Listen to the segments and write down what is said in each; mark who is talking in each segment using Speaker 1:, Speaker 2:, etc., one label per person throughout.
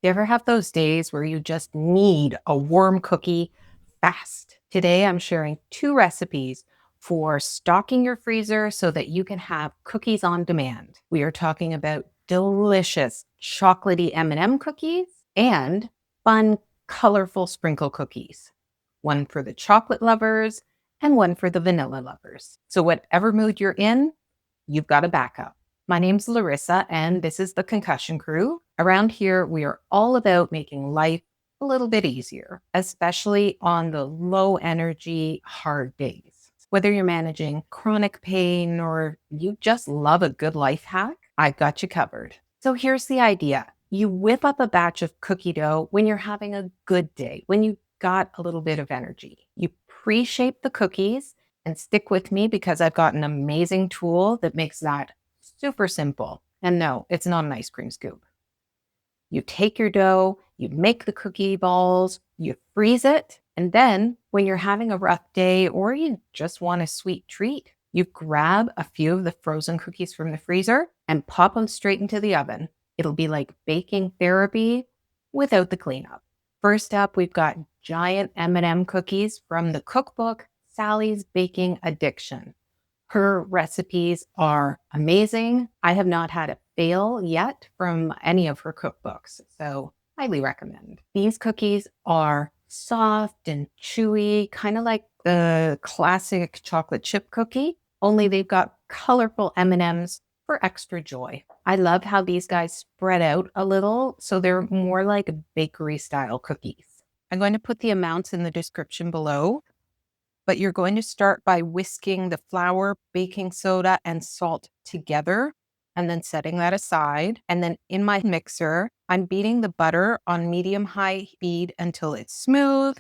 Speaker 1: You ever have those days where you just need a warm cookie fast? Today, I'm sharing two recipes for stocking your freezer so that you can have cookies on demand. We are talking about delicious chocolatey M&M cookies and fun, colorful sprinkle cookies. One for the chocolate lovers and one for the vanilla lovers. So whatever mood you're in, you've got a backup. My name's Larissa, and this is the Concussion Crew. Around here, we are all about making life a little bit easier, especially on the low energy, hard days. Whether you're managing chronic pain or you just love a good life hack, I've got you covered. So here's the idea. You whip up a batch of cookie dough when you're having a good day, when you got a little bit of energy. You pre-shape the cookies and stick with me because I've got an amazing tool that makes that super simple. And no, it's not an ice cream scoop. You take your dough, you make the cookie balls, you freeze it, and then when you're having a rough day or you just want a sweet treat, you grab a few of the frozen cookies from the freezer and pop them straight into the oven. It'll be like baking therapy without the cleanup. First up, we've got giant M&M cookies from the cookbook Sally's Baking Addiction. Her recipes are amazing. I have not had a fail yet from any of her cookbooks, so highly recommend. These cookies are soft and chewy, kind of like the classic chocolate chip cookie, only they've got colorful M&Ms for extra joy. I love how these guys spread out a little, so they're more like bakery style cookies. I'm going to put the amounts in the description below, but you're going to start by whisking the flour, baking soda, and salt together and then setting that aside. And then in my mixer, I'm beating the butter on medium-high speed until it's smooth,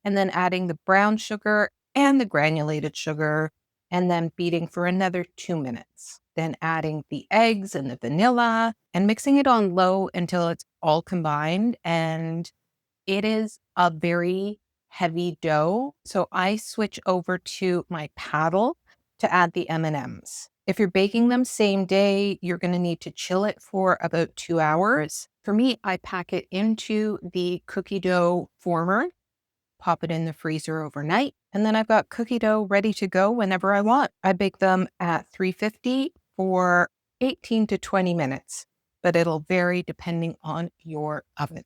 Speaker 1: and then adding the brown sugar and the granulated sugar, and then beating for another 2 minutes. Then adding the eggs and the vanilla and mixing it on low until it's all combined. And it is a very heavy dough, so I switch over to my paddle to add the M&Ms. If you're baking them same day, you're going to need to chill it for about 2 hours. For me, I pack it into the cookie dough former, pop it in the freezer overnight, and then I've got cookie dough ready to go whenever I want. I bake them at 350 for 18 to 20 minutes, but it'll vary depending on your oven.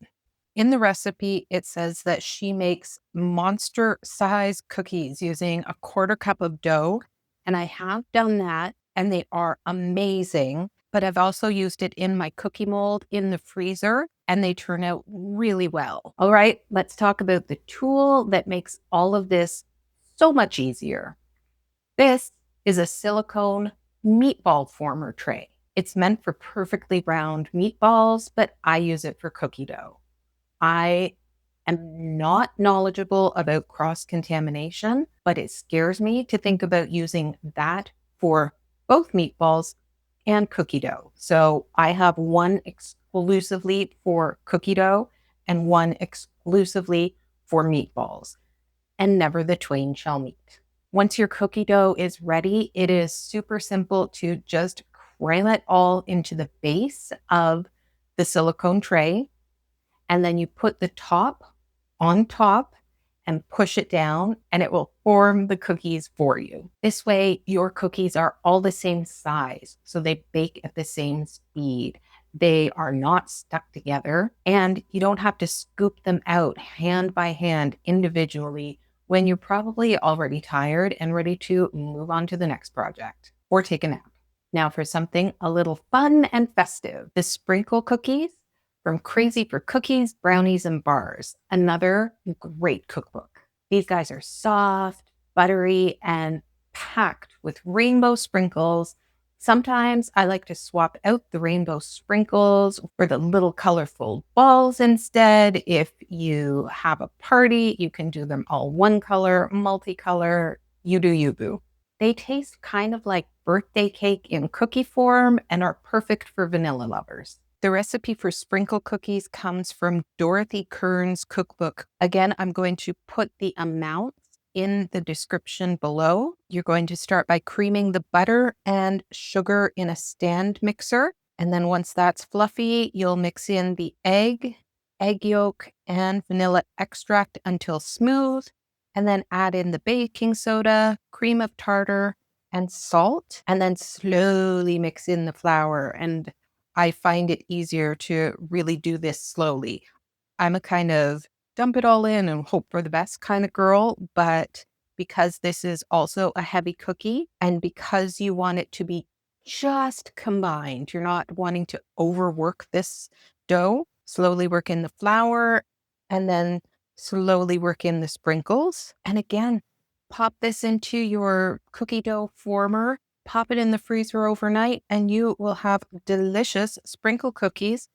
Speaker 1: In the recipe, it says that she makes monster-sized cookies using a quarter cup of dough, and I have done that, and they are amazing. But I've also used it in my cookie mold in the freezer, and they turn out really well. All right, let's talk about the tool that makes all of this so much easier. This is a silicone meatball former tray. It's meant for perfectly round meatballs, but I use it for cookie dough. I am not knowledgeable about cross-contamination, but it scares me to think about using that for both meatballs and cookie dough. So I have one exclusively for cookie dough and one exclusively for meatballs, and never the twain shall meet. Once your cookie dough is ready, it is super simple to just cram it all into the base of the silicone tray. And then you put the top on top and push it down, and it will form the cookies for you. This way, your cookies are all the same size, so they bake at the same speed. They are not stuck together, and you don't have to scoop them out hand by hand individually when you're probably already tired and ready to move on to the next project or take a nap. Now for something a little fun and festive, the sprinkle cookies from Crazy for Cookies, Brownies, and Bars, another great cookbook. These guys are soft, buttery, and packed with rainbow sprinkles. Sometimes I like to swap out the rainbow sprinkles for the little colorful balls instead. If you have a party, you can do them all one color, multicolor, you do you, boo. They taste kind of like birthday cake in cookie form and are perfect for vanilla lovers. The recipe for sprinkle cookies comes from Dorothy Kern's cookbook. Again, I'm going to put the amounts in the description below. You're going to start by creaming the butter and sugar in a stand mixer. And then once that's fluffy, you'll mix in the egg egg yolk and vanilla extract until smooth, and then add in the baking soda, cream of tartar, and salt, and then slowly mix in the flour. And I find it easier to really do this slowly. I'm a kind of dump it all in and hope for the best kind of girl, but because this is also a heavy cookie and because you want it to be just combined, you're not wanting to overwork this dough, slowly work in the flour and then slowly work in the sprinkles. And again, pop this into your cookie dough former, pop it in the freezer overnight, and you will have delicious sprinkle cookies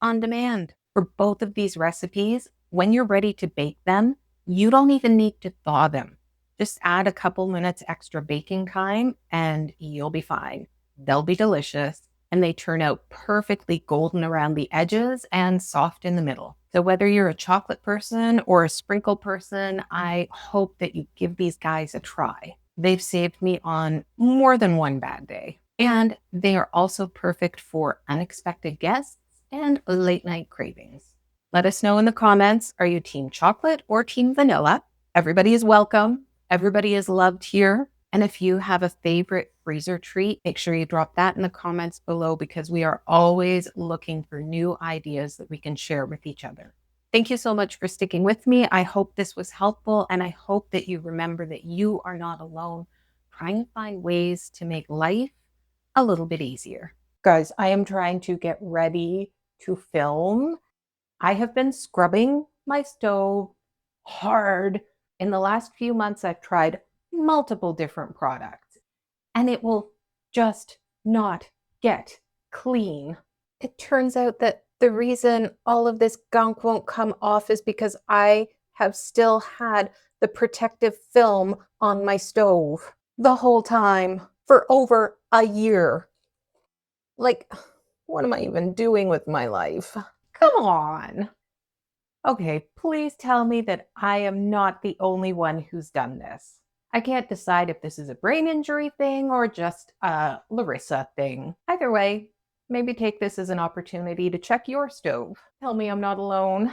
Speaker 1: on demand. For both of these recipes, when you're ready to bake them, you don't even need to thaw them. Just add a couple minutes extra baking time and you'll be fine. They'll be delicious and they turn out perfectly golden around the edges and soft in the middle. So whether you're a chocolate person or a sprinkle person, I hope that you give these guys a try. They've saved me on more than one bad day. And they are also perfect for unexpected guests and late night cravings. Let us know in the comments, are you team chocolate or team vanilla? Everybody is welcome. Everybody is loved here. And if you have a favorite freezer treat, make sure you drop that in the comments below because we are always looking for new ideas that we can share with each other. Thank you so much for sticking with me. I hope this was helpful and I hope that you remember that you are not alone trying to find ways to make life a little bit easier. Guys, I am trying to get ready to film. I have been scrubbing my stove hard. In the last few months, I've tried multiple different products and it will just not get clean. It turns out that the reason all of this gunk won't come off is because I have still had the protective film on my stove the whole time for over a year. Like, what am I even doing with my life? Come on. Okay, please tell me that I am not the only one who's done this. I can't decide if this is a brain injury thing or just a Larissa thing. Either way, maybe take this as an opportunity to check your stove. Tell me I'm not alone.